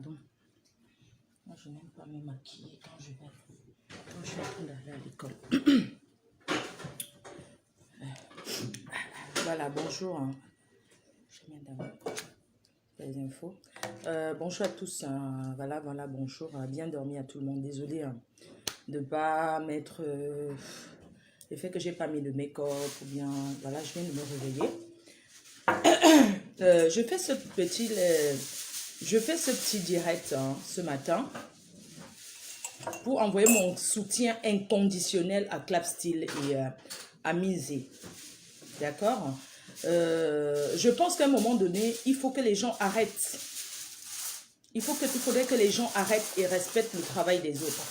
pardon. Moi, je n'aime pas me maquiller quand je suis en train d'aller à l'école. Voilà, bonjour. Je viens d'avoir les infos. Bonjour à tous. Voilà, bonjour. Bien dormi à tout le monde. Désolée de ne pas mettre le fait que j'ai pas mis le make-up ou bien, voilà, je viens de me réveiller. Je fais ce petit direct ce matin pour envoyer mon soutien inconditionnel à Clapsteel et à Misé. D'accord? Je pense qu'à un moment donné, il faut que les gens arrêtent. Il faudrait que les gens arrêtent et respectent le travail des autres.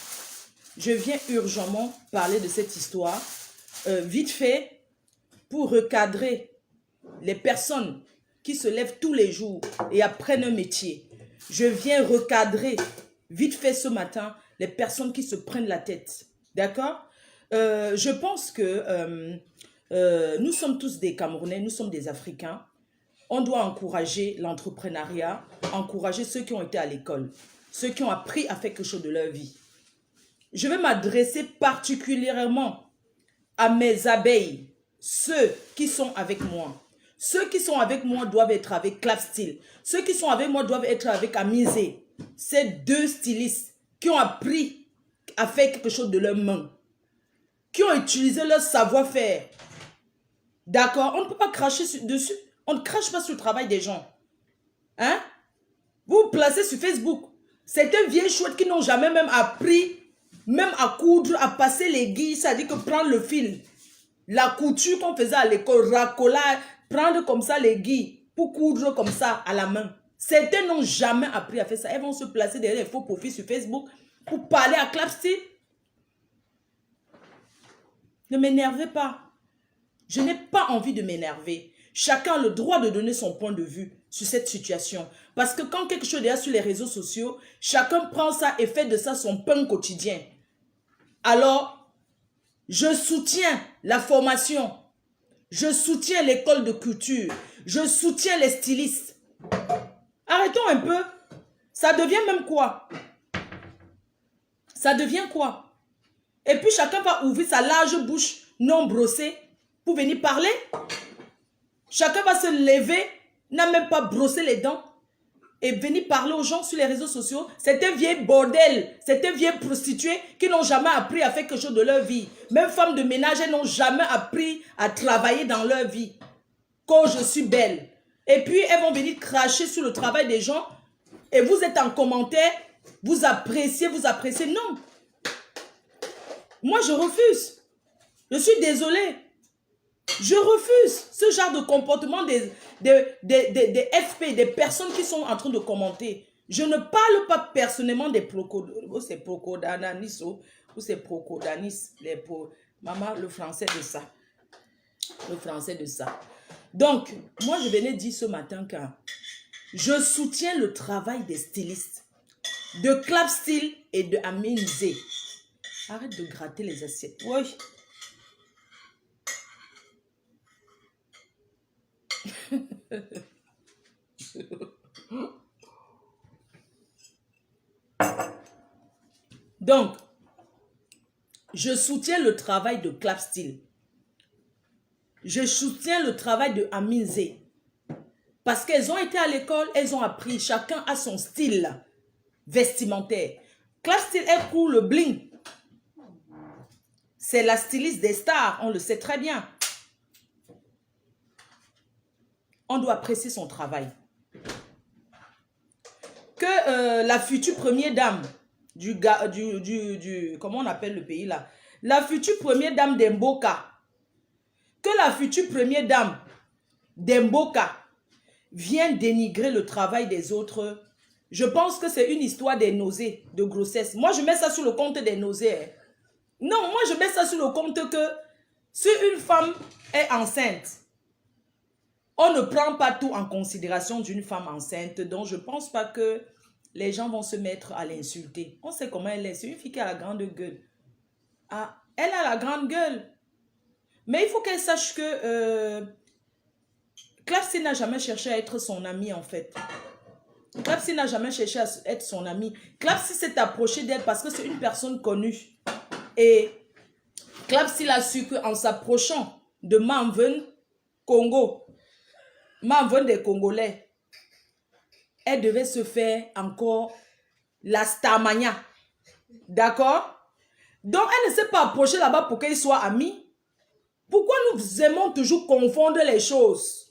Je viens urgemment parler de cette histoire, vite fait, pour recadrer les personnes qui se lèvent tous les jours et apprennent un métier. Je viens recadrer, vite fait ce matin, les personnes qui se prennent la tête. D'accord? Je pense que nous sommes tous des Camerounais, nous sommes des Africains. On doit encourager l'entrepreneuriat, encourager ceux qui ont été à l'école, ceux qui ont appris à faire quelque chose de leur vie. Je vais m'adresser particulièrement à mes abeilles, ceux qui sont avec moi. Ceux qui sont avec moi doivent être avec Clapsteel. Ceux qui sont avec moi doivent être avec Amizé. Ces deux stylistes qui ont appris à faire quelque chose de leurs mains, qui ont utilisé leur savoir-faire. D'accord? On ne peut pas cracher dessus. On ne crache pas sur le travail des gens. Hein? Vous vous placez sur Facebook. Certains vieilles chouettes qui n'ont jamais même appris, même à coudre, à passer les guilles, c'est-à-dire que prendre le fil, la couture qu'on faisait à l'école, racolage, prendre comme ça les guilles pour coudre comme ça à la main. Certains n'ont jamais appris à faire ça. Elles vont se placer derrière les faux profils sur Facebook pour parler à Clapsteel. Ne m'énervez pas. Je n'ai pas envie de m'énerver. Chacun a le droit de donner son point de vue sur cette situation. Parce que quand quelque chose est sur les réseaux sociaux, chacun prend ça et fait de ça son pain quotidien. Alors, je soutiens la formation. Je soutiens l'école de culture. Je soutiens les stylistes. Arrêtons un peu. Ça devient même quoi? Ça devient quoi? Et puis chacun va ouvrir sa large bouche non brossée pour venir parler. Chacun va se lever, n'a même pas brossé les dents et venir parler aux gens sur les réseaux sociaux. C'est un vieil bordel, c'est un vieil prostitué qui n'ont jamais appris à faire quelque chose de leur vie. Même femmes de ménage, elles n'ont jamais appris à travailler dans leur vie. Quand je suis belle. Et puis, elles vont venir cracher sur le travail des gens et vous êtes en commentaire, vous appréciez. Non. Moi, je refuse. Je suis désolée. Je refuse ce genre de comportement des FP, des personnes qui sont en train de commenter. Je ne parle pas personnellement des procodanis ou c'est procodanis. Maman, le français de ça. Le français de ça. Donc, moi, je venais dire ce matin que je soutiens le travail des stylistes, de Clapsteel et de Amizé. Arrête de gratter les assiettes. Oui. Donc, je soutiens le travail de Clapsteel. Je soutiens le travail de Amizé. Parce qu'elles ont été à l'école, elles ont appris. Chacun a son style vestimentaire. Clapsteel, elle court le bling. C'est la styliste des stars, on le sait très bien. On doit apprécier son travail. Que la future première dame comment on appelle le pays là? La future première dame d'Mboka. Que la future première dame d'Mboka vient dénigrer le travail des autres. Je pense que c'est une histoire des nausées, de grossesse. Moi, je mets ça sur le compte des nausées. Hein. Non, moi, je mets ça sur le compte que si une femme est enceinte, on ne prend pas tout en considération d'une femme enceinte. Donc, je ne pense pas que les gens vont se mettre à l'insulter. On sait comment elle est. C'est une fille qui a la grande gueule. Ah, elle a la grande gueule. Mais il faut qu'elle sache que Clapsteel n'a jamais cherché à être son amie, en fait. Clapsy n'a jamais cherché à être son ami. Clapsy s'est approché d'elle parce que c'est une personne connue. Et Clapsy a su qu'en s'approchant de Manven Congo, Manven des Congolais, elle devait se faire encore la Starmania. D'accord? Donc, elle ne s'est pas approchée là-bas pour qu'ils soient amis. Pourquoi nous aimons toujours confondre les choses?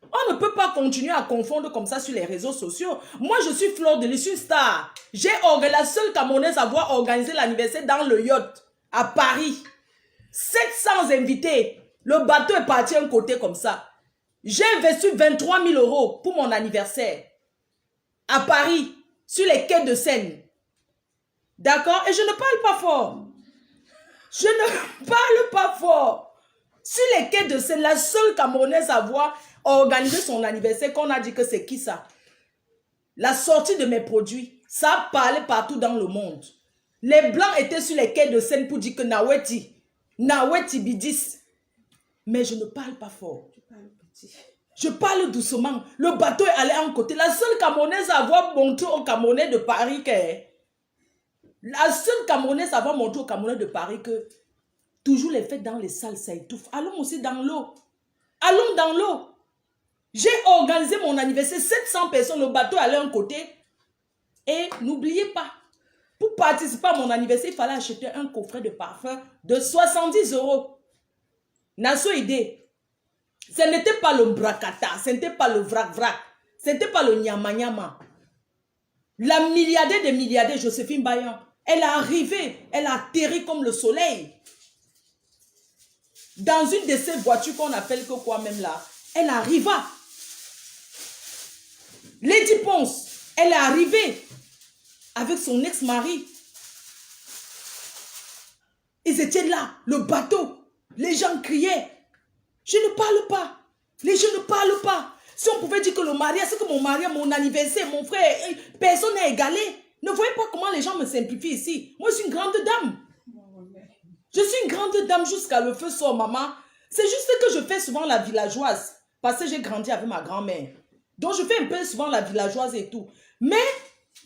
On ne peut pas continuer à confondre comme ça sur les réseaux sociaux. Moi, je suis Fleur de Lys, une star. J'ai la seule Camerounaise à avoir organisé l'anniversaire dans le yacht à Paris. 700 invités. Le bateau est parti à un côté comme ça. J'ai investi 23 000 € pour mon anniversaire à Paris, sur les quais de Seine. D'accord? Et je ne parle pas fort. Je ne parle pas fort. Sur les quais de Seine, la seule Camerounaise à avoir organisé son anniversaire, qu'on a dit que c'est qui ça? La sortie de mes produits, ça a parlé partout dans le monde. Les Blancs étaient sur les quais de Seine pour dire que Naweti Bidis. Mais je ne parle pas fort. Je parle doucement. Le bateau est allé en côté. La seule Camerounaise à avoir montré aux Camerounais de Paris que... La seule Camerounaise à avoir montré aux Camerounais de Paris que toujours les fêtes dans les salles, ça étouffe. Allons aussi dans l'eau. Allons dans l'eau. J'ai organisé mon anniversaire, 700 personnes, le bateau allait en côté. Et n'oubliez pas, pour participer à mon anniversaire, il fallait acheter un coffret de parfum de 70 €. Nassau idée. Ce n'était pas le bracata, ce n'était pas le vrac-vrac, ce n'était pas le nyama-nyama. La milliardaire des milliardaires, Joséphine Bayon, elle est arrivée, elle a atterri comme le soleil. Dans une de ces voitures qu'on appelle que quoi même là, elle arriva. Lady Ponce, elle est arrivée avec son ex-mari. Ils étaient là, le bateau, les gens criaient. Je ne parle pas. Les gens ne parlent pas. Si on pouvait dire que le mariage, c'est que mon mariage, mon anniversaire, mon frère, personne n'est égalé. Ne voyez pas comment les gens me simplifient ici. Moi, je suis une grande dame. Je suis une grande dame jusqu'à le feu sort, maman. C'est juste que je fais souvent la villageoise. Parce que j'ai grandi avec ma grand-mère. Donc, je fais un peu souvent la villageoise et tout. Mais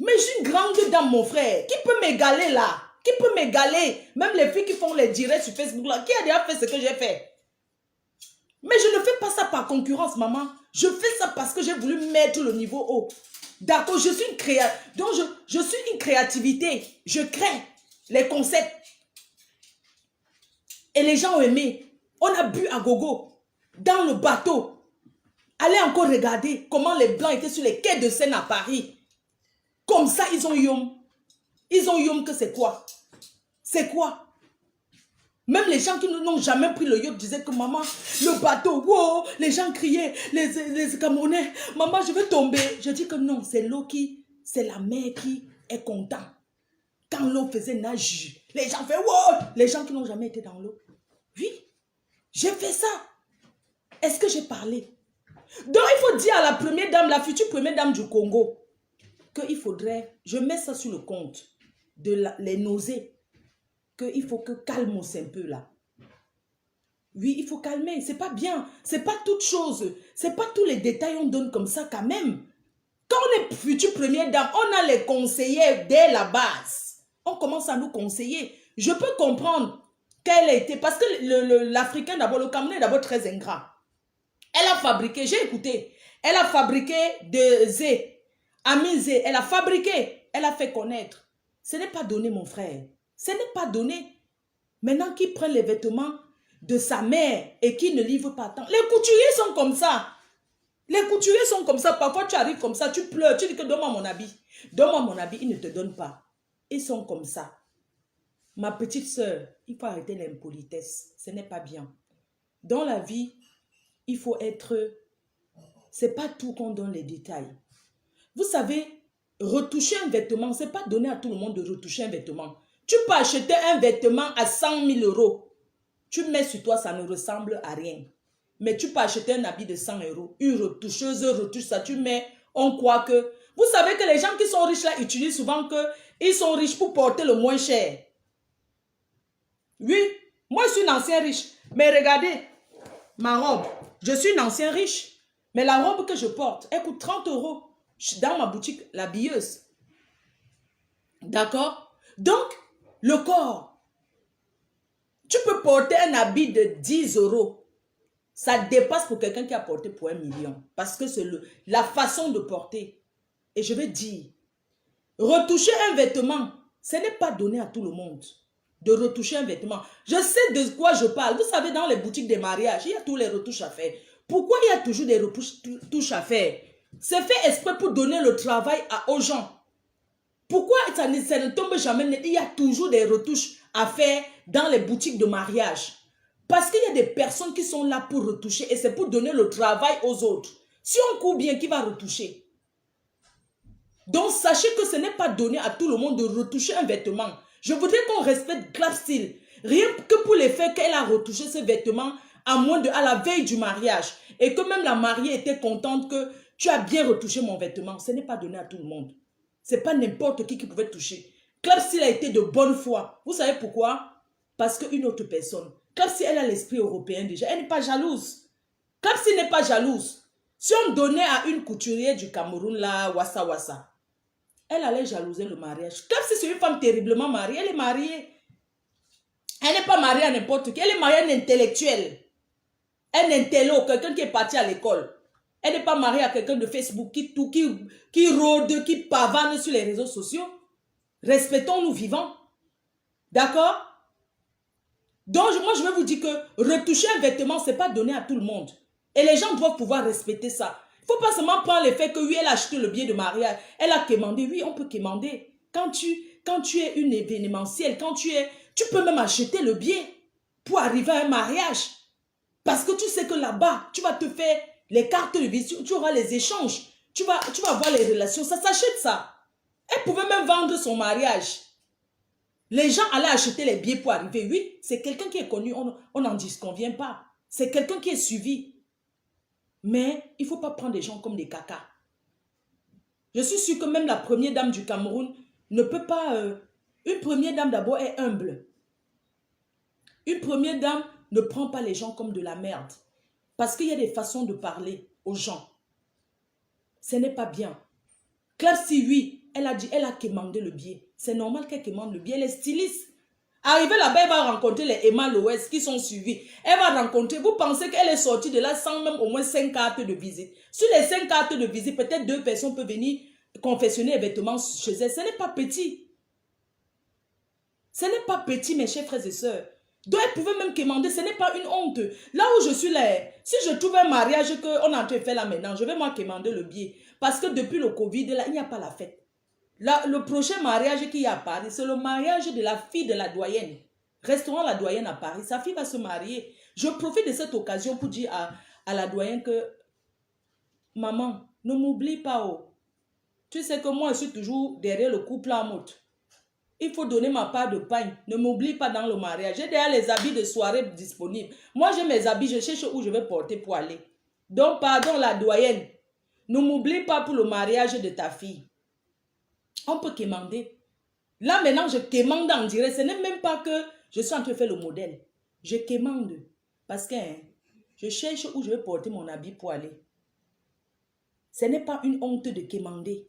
je suis une grande dame, mon frère. Qui peut m'égaler là? Qui peut m'égaler? Même les filles qui font les directs sur Facebook là. Qui a déjà fait ce que j'ai fait? Mais je ne fais pas ça par concurrence, maman. Je fais ça parce que j'ai voulu mettre le niveau haut. D'accord, je suis une donc je suis une créativité. Je crée les concepts. Et les gens ont aimé. On a bu à gogo dans le bateau. Allez encore regarder comment les Blancs étaient sur les quais de Seine à Paris. Comme ça, ils ont yom. Ils ont yom que c'est quoi? C'est quoi? Même les gens qui n'ont jamais pris le yacht disaient que maman, le bateau, wow, les gens criaient, les Camerounais, maman, je vais tomber. Je dis que non, c'est l'eau c'est la mer qui est contente. Quand l'eau faisait nage, les gens faisaient wow, les gens qui n'ont jamais été dans l'eau. Oui, j'ai fait ça. Est-ce que j'ai parlé? Donc il faut dire à la première dame, la future première dame du Congo, qu'il faudrait, je mets ça sur le compte de les nausées. Il faut que calme un peu là. Oui, il faut calmer. C'est pas bien. C'est pas toute chose. C'est pas tous les détails on donne comme ça quand même. Quand on est future première dame, on a les conseillers dès la base. On commence à nous conseiller. Je peux comprendre qu'elle a été... Parce que l'Africain d'abord, le Camerounais d'abord très ingrat. Elle a fabriqué, j'ai écouté, elle a fabriqué de Zé, Ami Zé, elle a fabriqué, elle a fait connaître. Ce n'est pas donné mon frère. Ce n'est pas donné. Maintenant qu'il prend les vêtements de sa mère et qu'il ne livre pas tant. Les couturiers sont comme ça. Les couturiers sont comme ça. Parfois, tu arrives comme ça, tu pleures, tu dis que donne-moi mon habit. Donne-moi mon habit, ils ne te donnent pas. Ils sont comme ça. Ma petite soeur, il faut arrêter l'impolitesse. Ce n'est pas bien. Dans la vie, il faut être... C'est pas tout qu'on donne les détails. Vous savez, retoucher un vêtement, ce n'est pas donner à tout le monde de retoucher un vêtement. Tu peux acheter un vêtement à 100 000 €. Tu mets sur toi, ça ne ressemble à rien. Mais tu peux acheter un habit de 100 €. Une retoucheuse retouche ça, tu mets, on croit que... Vous savez que les gens qui sont riches là utilisent souvent qu'ils sont riches pour porter le moins cher. Oui, moi je suis une ancienne riche. Mais regardez, ma robe, je suis une ancienne riche. Mais la robe que je porte, elle coûte 30 €. dans ma boutique, l'habilleuse. D'accord? Donc, le corps. Tu peux porter un habit de 10 euros. Ça dépasse pour quelqu'un qui a porté pour 1 million. Parce que c'est la façon de porter. Et je vais dire, retoucher un vêtement, ce n'est pas donné à tout le monde. De retoucher un vêtement. Je sais de quoi je parle. Vous savez, dans les boutiques des mariages, il y a tous les retouches à faire. Pourquoi il y a toujours des retouches à faire? C'est fait exprès pour donner le travail aux gens. Pourquoi ça ne tombe jamais? Il y a toujours des retouches à faire dans les boutiques de mariage. Parce qu'il y a des personnes qui sont là pour retoucher et c'est pour donner le travail aux autres. Si on court bien, qui va retoucher? Donc, sachez que ce n'est pas donné à tout le monde de retoucher un vêtement. Je voudrais qu'on respecte Club Style. Rien que pour le fait qu'elle a retouché ce vêtement à la veille du mariage. Et que même la mariée était contente que tu as bien retouché mon vêtement. Ce n'est pas donné à tout le monde. Ce n'est pas n'importe qui pouvait toucher. Club Style a été de bonne foi. Vous savez pourquoi? Parce qu'une autre personne. Club Style, elle a l'esprit européen déjà. Elle n'est pas jalouse. Club Style n'est pas jalouse. Si on donnait à une couturière du Cameroun, là, Wassa Wassa, elle allait jalouser le mariage. Club Style, c'est une femme terriblement mariée. Elle est mariée. Elle n'est pas mariée à n'importe qui. Elle est mariée à un intellectuel. Un intello, quelqu'un qui est parti à l'école. Elle n'est pas mariée à quelqu'un de Facebook qui rôde, qui pavane sur les réseaux sociaux. Respectons-nous vivants. D'accord? Donc, moi, je vais vous dire que retoucher un vêtement, ce n'est pas donné à tout le monde. Et les gens doivent pouvoir respecter ça. Il ne faut pas seulement prendre le fait que oui, elle a acheté le billet de mariage. Elle a quémandé. Oui, on peut quémander. Quand tu es une événementielle, tu peux même acheter le billet pour arriver à un mariage. Parce que tu sais que là-bas, tu vas te faire les cartes de visite, tu auras les échanges. Tu vas avoir les relations. Ça s'achète ça. Elle pouvait même vendre son mariage. Les gens allaient acheter les billets pour arriver. Oui, c'est quelqu'un qui est connu. On n'en disconvient pas. C'est quelqu'un qui est suivi. Mais il ne faut pas prendre les gens comme des cacas. Je suis sûre que même la première dame du Cameroun ne peut pas... une première dame d'abord est humble. Une première dame ne prend pas les gens comme de la merde. Parce qu'il y a des façons de parler aux gens. Ce n'est pas bien. Claire, si oui, elle a quémandé le billet. C'est normal qu'elle quémande le billet. Elle est styliste. Arrivée là-bas, elle va rencontrer les Emma Loès qui sont suivis. Elle va rencontrer, vous pensez qu'elle est sortie de là sans même au moins 5 cartes de visite. Sur les 5 cartes de visite, peut-être 2 personnes peuvent venir confectionner les vêtements chez elle. Ce n'est pas petit. Ce n'est pas petit, mes chers frères et sœurs. Donc, elle pouvait même quémander, ce n'est pas une honte. Là où je suis là, si je trouve un mariage qu'on est en train de faire là maintenant, je vais moi quémander le billet. Parce que depuis le Covid, là, il n'y a pas la fête. Là, le prochain mariage qu'il y a à Paris, c'est le mariage de la fille de la doyenne. Restaurant La Doyenne à Paris. Sa fille va se marier. Je profite de cette occasion pour dire à la doyenne que maman, ne m'oublie pas. Oh. Tu sais que moi, je suis toujours derrière le couple en mode. Il faut donner ma part de pain. Ne m'oublie pas dans le mariage. J'ai déjà les habits de soirée disponibles. Moi, j'ai mes habits. Je cherche où je vais porter pour aller. Donc, pardon, la doyenne. Ne m'oublie pas pour le mariage de ta fille. On peut quémander. Là, maintenant, je quémande en direct. Ce n'est même pas que je suis en train de faire le modèle. Je quémande. Parce que je cherche où je vais porter mon habit pour aller. Ce n'est pas une honte de quémander.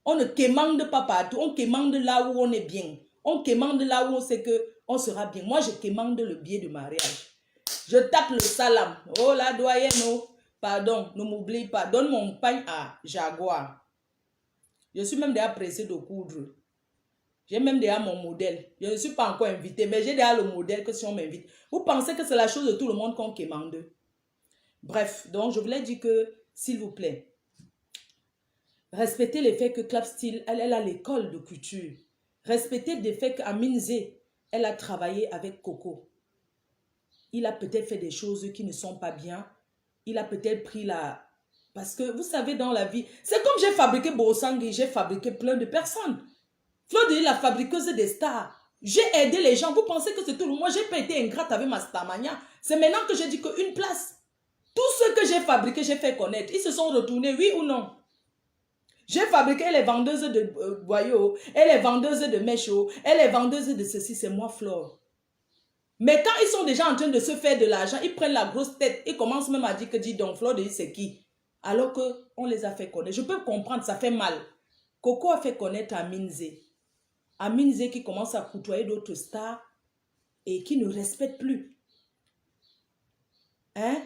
On ne quémande pas partout. On quémande là où on est bien. On quémande là où on sait qu'on sera bien. Moi, je quémande le billet de mariage. Je tape le salam. Oh, la doyenne, oh. Pardon, ne m'oublie pas. Donne mon pain à Jaguar. Je suis même déjà pressée de coudre. J'ai même déjà mon modèle. Je ne suis pas encore invitée, mais j'ai déjà le modèle que si on m'invite. Vous pensez que c'est la chose de tout le monde qu'on quémande? Bref, donc je voulais dire que, s'il vous plaît, respectez le fait que Club Style, elle a l'école de couture. Respectez le fait qu'Amine Zé, elle a travaillé avec Coco. Il a peut-être fait des choses qui ne sont pas bien. Il a peut-être pris la... Parce que, vous savez, dans la vie, c'est comme j'ai fabriqué Borosangui, j'ai fabriqué plein de personnes. Fleur de la fabriqueuse des stars. J'ai aidé les gens. Vous pensez que c'est tout le monde? Moi, je n'ai pas été ingrate avec ma Starmania. C'est maintenant que j'ai dit qu'une place. Tout ce que j'ai fabriqué, j'ai fait connaître. Ils se sont retournés, oui ou non? J'ai fabriqué les vendeuses de boyaux, et les vendeuses de méchaux, et les vendeuses de ceci, c'est moi, Flore. Mais quand ils sont déjà en train de se faire de l'argent, ils prennent la grosse tête. Ils commencent même à dire que, dis donc, Flore de c'est qui? alors qu'on les a fait connaître. Je peux comprendre, ça fait mal. Coco a fait connaître Aminze. Aminze qui commence à côtoyer d'autres stars et qui ne respecte plus. Hein?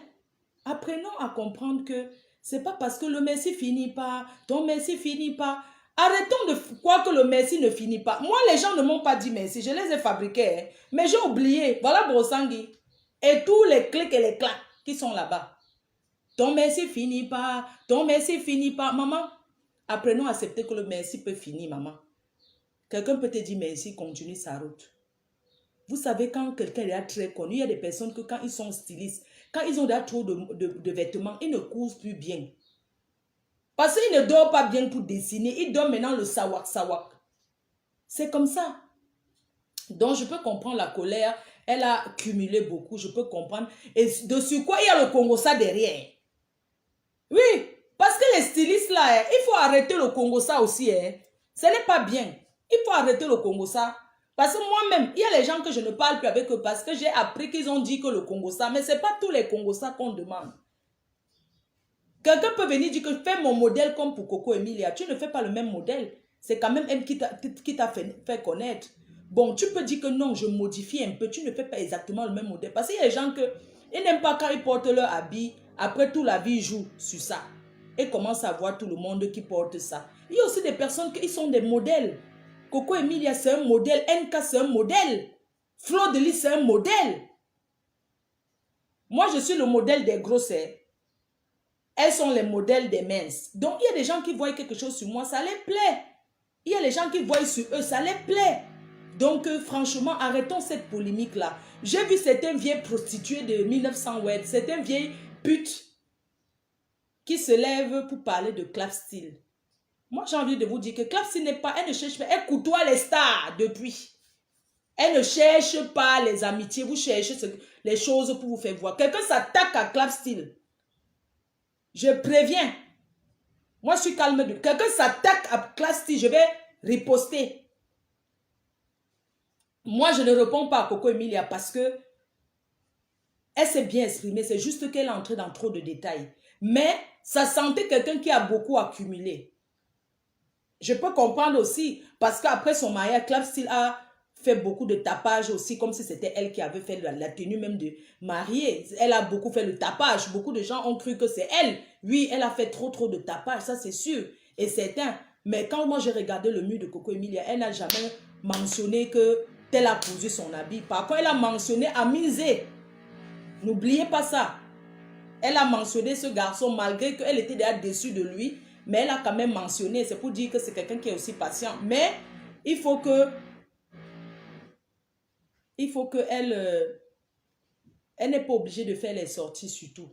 Apprenons à comprendre que c'est pas parce que le merci finit pas, ton merci finit pas. Arrêtons de croire que le merci ne finit pas. Moi, les gens ne m'ont pas dit merci. Je les ai fabriqués. Hein. Mais j'ai oublié. Voilà Brosangui. Et tous les clics et les claques qui sont là-bas. Ton merci finit pas. Ton merci finit pas. Maman, apprenons à accepter que le merci peut finir, maman. Quelqu'un peut te dire merci, continue sa route. Vous savez, quand quelqu'un est très connu, il y a des personnes que quand ils sont stylistes, quand ils ont trop de vêtements, ils ne cousent plus bien. Parce qu'ils ne dorment pas bien pour dessiner. Ils dorment maintenant le sawak. C'est comme ça. Donc, je peux comprendre la colère. Elle a cumulé beaucoup, je peux comprendre. Et dessus quoi, il y a le Congo-ça derrière. Oui, parce que les stylistes là, il faut arrêter le Congo-ça aussi. Ce n'est pas bien. Il faut arrêter le Congo-ça. Parce que moi-même, il y a les gens que je ne parle plus avec eux parce que j'ai appris qu'ils ont dit que le Congo-ça, mais ce n'est pas tous les Congo-ça qu'on demande. Quelqu'un peut venir dire que fais mon modèle comme pour Coco Emilia. Tu ne fais pas le même modèle. C'est quand même elle qui t'a fait connaître. Bon, tu peux dire que non, je modifie un peu. Tu ne fais pas exactement le même modèle. Parce qu'il y a des gens qui n'aiment pas quand ils portent leur habit. Après tout, la vie joue sur ça. Et commence à voir tout le monde qui porte ça. Il y a aussi des personnes qui sont des modèles. Coco Emilia, c'est un modèle. NK, c'est un modèle. Flo de Lis, c'est un modèle. Moi, je suis le modèle des grosseurs. Elles sont les modèles des minces. Donc, il y a des gens qui voient quelque chose sur moi, ça les plaît. Il y a des gens qui voient sur eux, ça les plaît. Donc, franchement, arrêtons cette polémique-là. J'ai vu certains vieilles prostituées de 1900, ouais, certains vieilles putes qui se lèvent pour parler de Clap Style. Moi, j'ai envie de vous dire que Clap Style n'est pas, elle ne cherche pas, elle côtoie les stars depuis. Elle ne cherche pas les amitiés, vous cherchez les choses pour vous faire voir. Quelqu'un s'attaque à Clap Style. Je préviens. Moi, je suis calme. Quelqu'un s'attaque à Clap Style, je vais riposter. Moi, je ne réponds pas à Coco Emilia parce que elle s'est bien exprimée. C'est juste qu'elle est entrée dans trop de détails. Mais ça sentait quelqu'un qui a beaucoup accumulé. Je peux comprendre aussi parce qu'après son mariage, Clap Style a fait beaucoup de tapage aussi, comme si c'était elle qui avait fait la tenue même de mariée. Elle a beaucoup fait le tapage. Beaucoup de gens ont cru que c'est elle. Oui, elle a fait trop de tapage, ça c'est sûr. Et certain. Mais quand moi j'ai regardé le mur de Coco Emilia, elle n'a jamais mentionné que tel a cousu son habit. Par contre, elle a mentionné Aminze. N'oubliez pas ça. Elle a mentionné ce garçon malgré qu'elle était déjà déçue de lui. Mais elle a quand même mentionné. C'est pour dire que c'est quelqu'un qui est aussi patient. Mais il faut que elle n'est pas obligée de faire les sorties surtout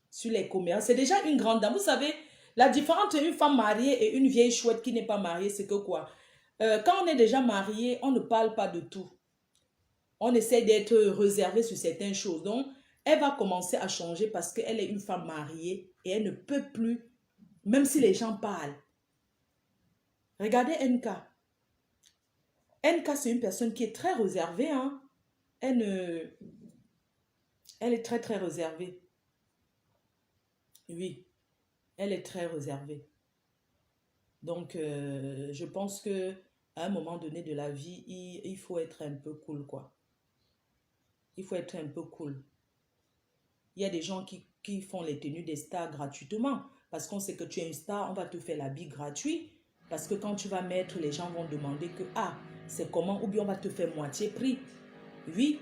sur les commerces. C'est déjà une grande dame. Vous savez, la différence entre une femme mariée et une vieille chouette qui n'est pas mariée, c'est que quoi? Quand on est déjà marié, on ne parle pas de tout. On essaie d'être réservé sur certaines choses. Donc, elle va commencer à changer parce qu'elle est une femme mariée et elle ne peut plus, même si les gens parlent. Regardez NK. NK, c'est une personne qui est très réservée. Hein? Elle est très réservée. Oui, elle est très réservée. Donc, je pense que à un moment donné de la vie, il faut être un peu cool, quoi. Il faut être un peu cool. Il y a des gens qui font les tenues des stars gratuitement. Parce qu'on sait que tu es une star, on va te faire l'habit gratuit. Parce que quand tu vas mettre, les gens vont demander que, ah, c'est comment, ou bien on va te faire moitié prix. Oui,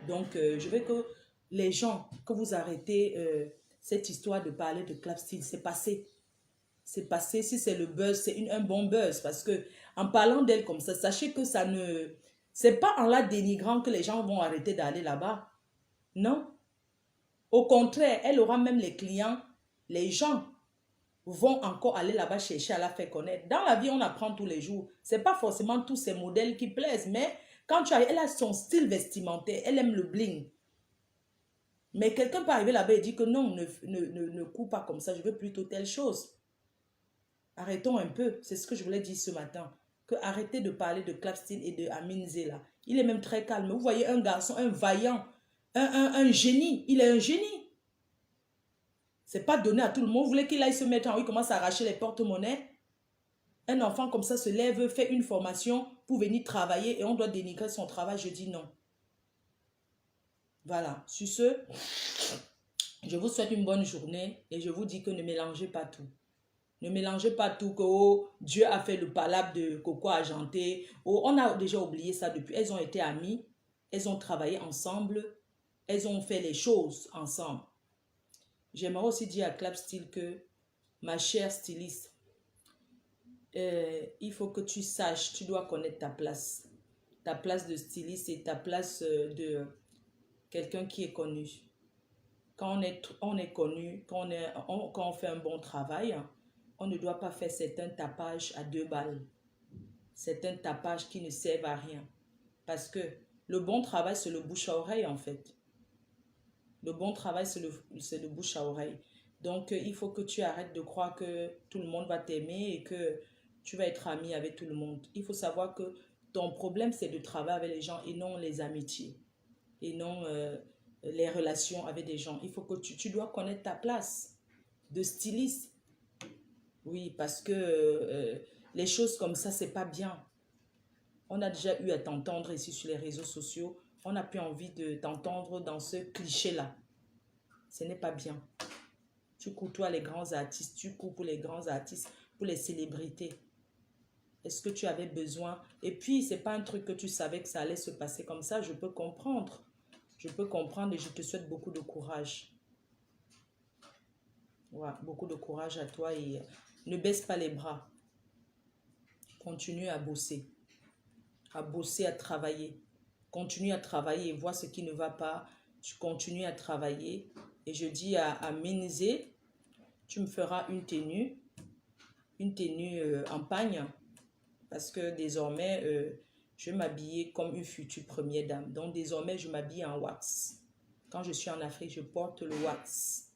donc je veux que les gens, que vous arrêtez cette histoire de parler de Clap Style, c'est passé. C'est passé, si c'est le buzz, c'est un bon buzz. Parce que en parlant d'elle comme ça, sachez que ça ne... C'est pas en la dénigrant que les gens vont arrêter d'aller là-bas. Non. Au contraire, elle aura même les clients. Les gens vont encore aller là-bas chercher à la faire connaître. Dans la vie, on apprend tous les jours. Ce n'est pas forcément tous ces modèles qui plaisent, mais quand tu arrives, elle a son style vestimentaire, elle aime le bling. Mais quelqu'un peut arriver là-bas et dire que non, ne coupe pas comme ça, je veux plutôt telle chose. Arrêtons un peu, c'est ce que je voulais dire ce matin. Que arrêtez de parler de Clap Style et de Aminze là. Il est même très calme. Vous voyez un garçon, un vaillant, un génie. Il est un génie. C'est pas donné à tout le monde. Vous voulez qu'il aille se mettre en rue, commence à arracher les porte-monnaies? Un enfant comme ça se lève, fait une formation pour venir travailler et on doit dénigrer son travail. Je dis non. Voilà. Sur ce, je vous souhaite une bonne journée et je vous dis que ne mélangez pas tout. Ne mélangez pas tout, que oh, Dieu a fait le palabre de Coco Argenté. Oh, on a déjà oublié ça depuis. Elles ont été amies, elles ont travaillé ensemble, elles ont fait les choses ensemble. J'aimerais aussi dire à Clap Style que, ma chère styliste, il faut que tu saches, tu dois connaître ta place. Ta place de styliste et ta place de quelqu'un qui est connu. Quand on est connu, quand on fait un bon travail, on ne doit pas faire certains tapages à 2 balles. Certains tapages qui ne servent à rien. Parce que le bon travail, c'est le bouche à oreille en fait. Le bon travail, c'est le bouche à oreille. Donc, il faut que tu arrêtes de croire que tout le monde va t'aimer et que tu vas être ami avec tout le monde. Il faut savoir que ton problème, c'est de travailler avec les gens et non les amitiés. Et non les relations avec des gens. Il faut que tu dois connaître ta place de styliste. Oui, parce que les choses comme ça, c'est pas bien. On a déjà eu à t'entendre ici sur les réseaux sociaux. On n'a plus envie de t'entendre dans ce cliché-là. Ce n'est pas bien. Tu côtoies les grands artistes, tu cours pour les grands artistes, pour les célébrités. Est-ce que tu avais besoin? Et puis, ce n'est pas un truc que tu savais que ça allait se passer comme ça. Je peux comprendre. Je peux comprendre et je te souhaite beaucoup de courage. Ouais, beaucoup de courage à toi et ne baisse pas les bras. Continue à bosser, à travailler. Continue à travailler et vois ce qui ne va pas. Tu continues à travailler. Et je dis à Ménizé, tu me feras une tenue en pagne. Parce que désormais, je vais m'habiller comme une future première dame. Donc désormais, je m'habille en wax. Quand je suis en Afrique, je porte le wax.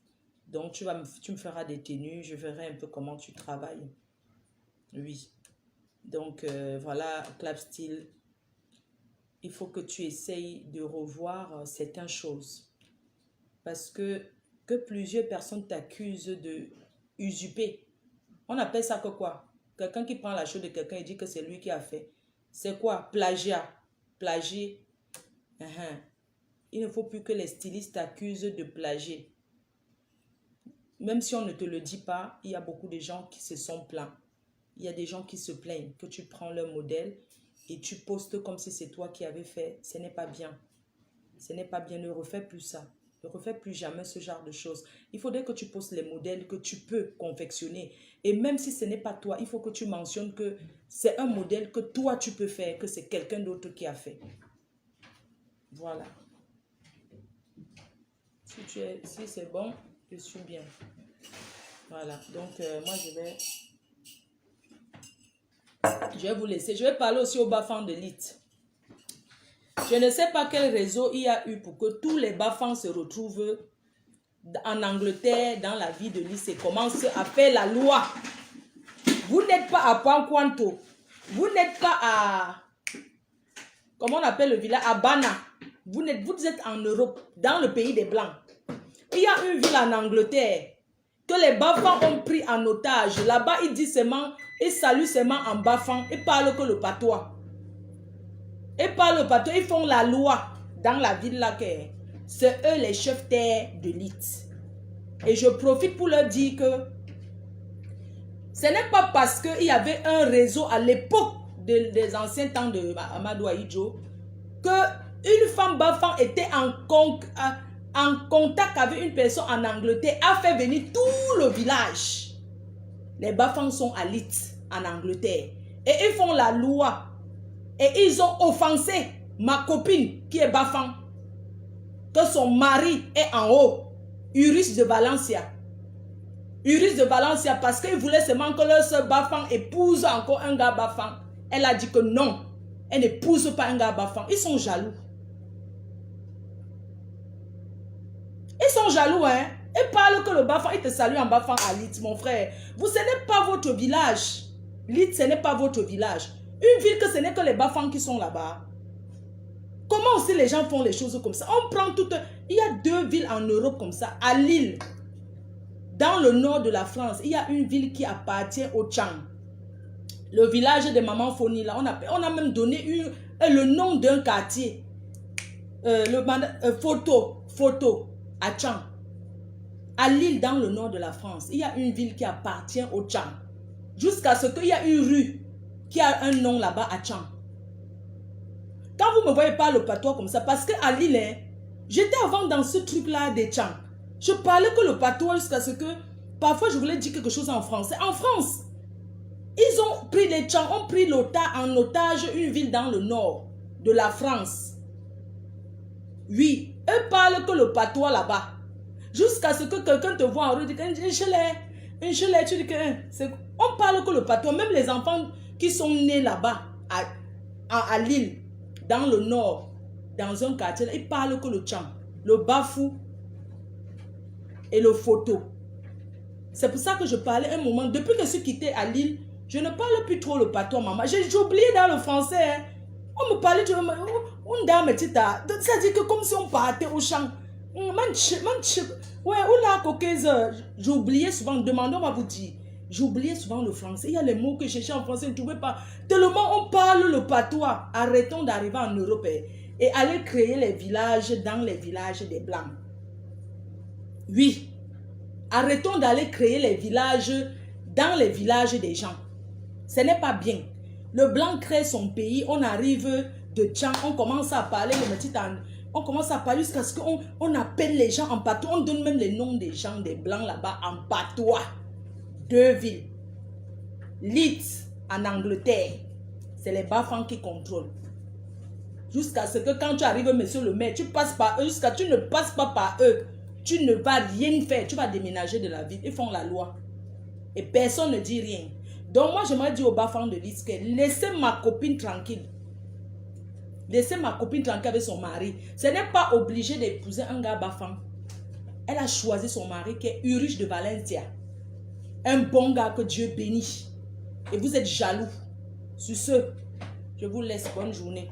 Donc tu me feras des tenues, je verrai un peu comment tu travailles. Oui. Donc voilà, Clap Style. Il faut que tu essayes de revoir certaines choses. Parce que plusieurs personnes t'accusent de usurper. On appelle ça que quoi? Quelqu'un qui prend la chose de quelqu'un et dit que c'est lui qui a fait. C'est quoi? Plagiat. Plagier. Il ne faut plus que les stylistes t'accusent de plagier. Même si on ne te le dit pas, il y a beaucoup de gens qui se sont plaints. Il y a des gens qui se plaignent que tu prends leur modèle et tu postes comme si c'est toi qui avais fait. Ce n'est pas bien. Ce n'est pas bien. Ne refais plus ça. Ne refais plus jamais ce genre de choses. Il faudrait que tu postes les modèles que tu peux confectionner. Et même si ce n'est pas toi, il faut que tu mentionnes que c'est un modèle que toi tu peux faire, que c'est quelqu'un d'autre qui a fait. Voilà. Si c'est bon, je suis bien. Voilà. Donc, moi, je vais vous laisser. Je vais parler aussi au Bafang de Lit. Je ne sais pas quel réseau il y a eu pour que tous les Bafangs se retrouvent en Angleterre, dans la vie de Lit, et commencent à faire la loi. Vous n'êtes pas à Pankwanto. Vous n'êtes pas à... Comment on appelle le village? À Bana. Vous êtes en Europe, dans le pays des Blancs. Il y a une ville en Angleterre que les Bafangs ont pris en otage. Là-bas, ils disent seulement, ils saluent seulement en Bafang. Ils parlent que le patois. Ils parlent le patois. Ils font la loi dans la ville là. C'est eux les chefs terre de Lit. Et je profite pour leur dire que ce n'est pas parce qu'il y avait un réseau à l'époque des anciens temps de Amadou Ahidjo qu'une femme Bafang était en contact avec une personne en Angleterre, a fait venir tout le village. Les Bafangs sont à Lit, en Angleterre. Et ils font la loi. Et ils ont offensé ma copine qui est Bafang. Que son mari est en haut. Uris de Valencia. Uris de Valencia parce qu'il voulait seulement que leur soeur Bafang épouse encore un gars Bafang. Elle a dit que non. Elle n'épouse pas un gars Bafang. Ils sont jaloux. Ils sont jaloux, hein. Ils parlent que le Bafang, ils te saluent en Bafang à Lit, mon frère. Vous, ce n'est pas votre village. Lit, ce n'est pas votre village. Une ville que ce n'est que les Bafangs qui sont là-bas. Comment aussi les gens font les choses comme ça? On prend toutes... Il y a 2 villes en Europe comme ça, à Lille. Dans le nord de la France, il y a une ville qui appartient au Tchang. Le village de Maman Foni, là, on a même donné le nom d'un quartier. Photo, à Tchang. À Lille, dans le nord de la France, il y a une ville qui appartient au Tchang. Jusqu'à ce qu'il y a une rue qui a un nom là-bas à Tchang. Quand vous ne me voyez pas le patois comme ça, parce qu'à Lille, hein, j'étais avant dans ce truc-là des Tchang. Je parlais que le patois jusqu'à ce que, parfois je voulais dire quelque chose en français. En France, ils ont pris les Tchang, ont pris en otage une ville dans le nord de la France. Oui, eux parlent que le patois là-bas. Jusqu'à ce que quelqu'un te voit en rue, dit un chelet, tu dis que on parle que le patois. Même les enfants qui sont nés là-bas, à Lille, dans le nord, dans un quartier, ils parlent que le Tchang, le bafou et le photo. C'est pour ça que je parlais un moment. Depuis que je suis quittée à Lille, je ne parle plus trop le patois, maman. J'ai oublié dans le français. Hein. On me parlait de... C'est-à-dire que comme si on partait au champ. Ouais, j'ai oublié souvent. Demandons à vous dire. J'oubliais souvent le français. Il y a les mots que je cherchais en français, je ne trouvais pas. Tellement on parle le patois. Arrêtons d'arriver en Europe et aller créer les villages dans les villages des Blancs. Oui. Arrêtons d'aller créer les villages dans les villages des gens. Ce n'est pas bien. Le Blanc crée son pays, on arrive de Tchang, on commence à parler on commence à parler jusqu'à ce qu'on appelle les gens en patois. On donne même les noms des gens, des Blancs là-bas en patois. 2 villes. Leeds en Angleterre, c'est les Bafans qui contrôlent. Jusqu'à ce que quand tu arrives, monsieur le maire, tu passes par eux, jusqu'à tu ne passes pas par eux. Tu ne vas rien faire, tu vas déménager de la ville. Ils font la loi. Et personne ne dit rien. Donc moi, j'aimerais dire aux Bafans de Leeds que laissez ma copine tranquille. Laissez ma copine tranquille avec son mari. Ce n'est pas obligé d'épouser un gars Bafan. Elle a choisi son mari qui est Ulrich de Valencia. Un bon gars que Dieu bénit. Et vous êtes jaloux. Sur ce, je vous laisse. Bonne journée.